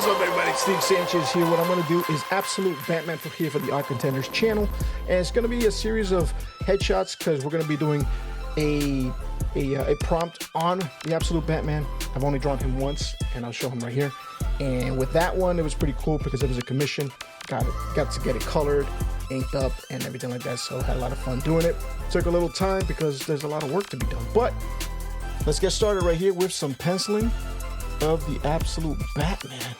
up, everybody? Steve Sanchez here. What I'm going to do is absolute Batman for here for the Art Contenders channel, and it's going to be a series of headshots because we're going to be doing a prompt on the absolute Batman. I've only drawn him once, and I'll show him right here. And with that one, it was pretty cool because it was a commission. Got to get it colored, inked up, and everything like that. So I had a lot of fun doing it. Took a little time because there's a lot of work to be done. But let's get started right here with some penciling of the absolute Batman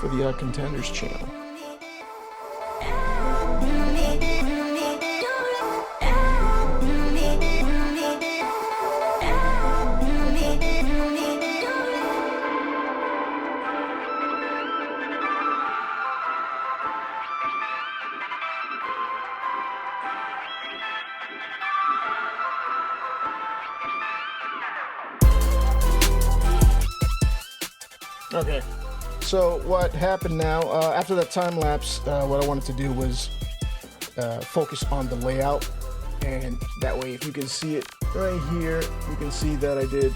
for the Art Contenders channel. Okay, so what happened now, after that time lapse, what I wanted to do was focus on the layout, and that way if you can see it right here, you can see that I did,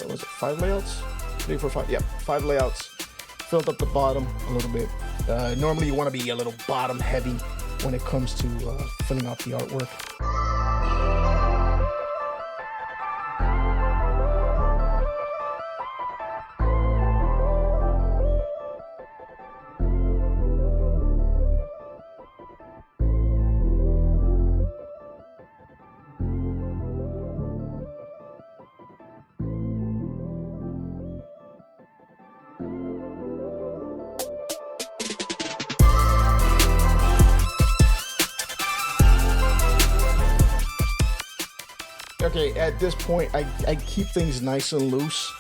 was it 5 layouts? 3, 4, 5, yep, 5 layouts, filled up the bottom a little bit. Normally you want to be a little bottom heavy when it comes to filling out the artwork. Okay, at this point, I keep things nice and loose,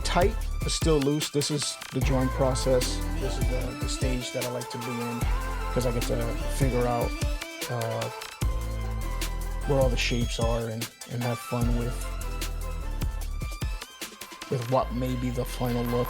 tight, but still loose. This is the drawing process. This is the stage that I like to be in because I get to figure out where all the shapes are and have fun with what may be the final look.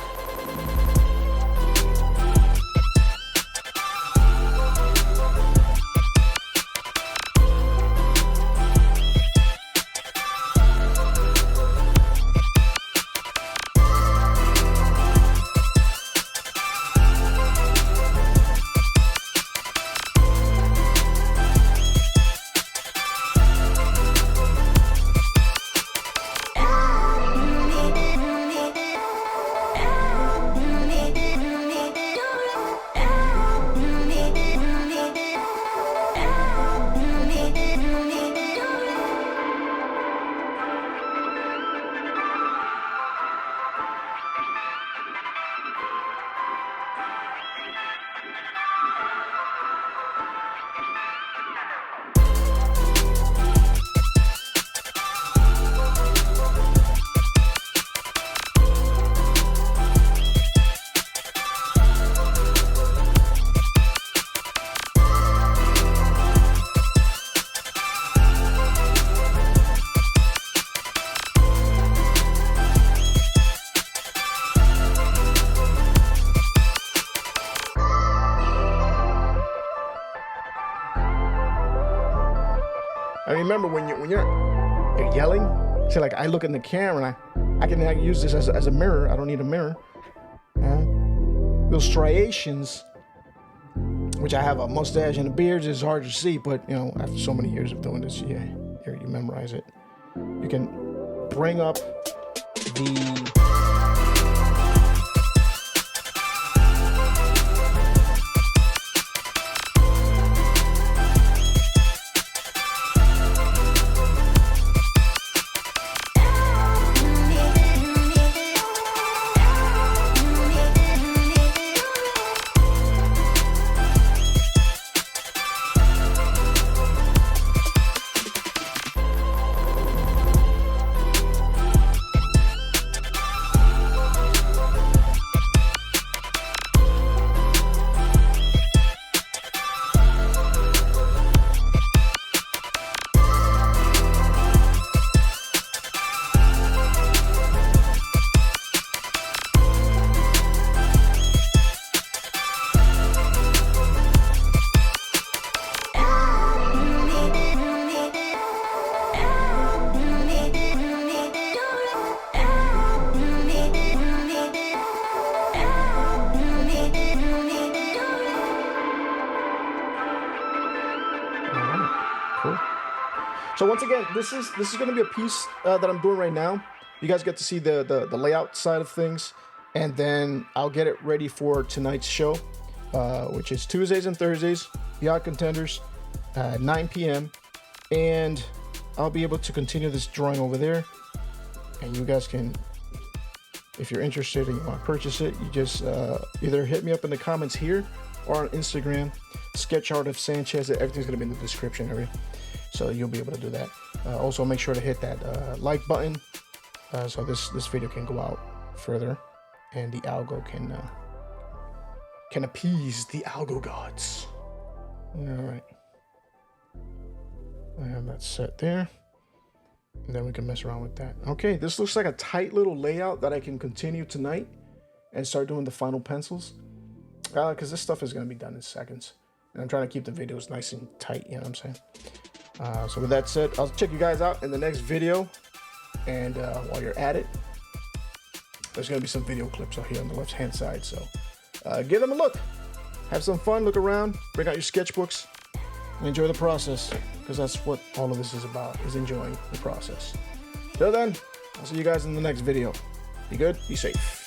I remember when you're yelling, so like I look in the camera, I can use this as a mirror. I don't need a mirror. Those striations, which I have a mustache and a beard, is hard to see, but you know, after so many years of doing this, yeah, here you memorize it. You can bring up the So once again, this is going to be a piece that I'm doing right now. You guys get to see the layout side of things, and then I'll get it ready for tonight's show, which is Tuesdays and Thursdays, the Art Contenders, 9 p.m. And I'll be able to continue this drawing over there, and you guys can, if you're interested and you want to purchase it, you just either hit me up in the comments here or on Instagram, sketch Art of Sanchez. Everything's going to be in the description area, so you'll be able to do that. Also, make sure to hit that like button so this video can go out further, and the algo can appease the algo gods. All right, I have that set there, and then we can mess around with that. Okay, this looks like a tight little layout that I can continue tonight and start doing the final pencils, because this stuff is going to be done in seconds, and I'm trying to keep the videos nice and tight, you know what I'm saying? So with that said, I'll check you guys out in the next video, and while you're at it, there's going to be some video clips out here on the left hand side, so give them a look, have some fun, look around, bring out your sketchbooks, and enjoy the process, because that's what all of this is about, is enjoying the process. Till then, I'll see you guys in the next video. Be good, be safe.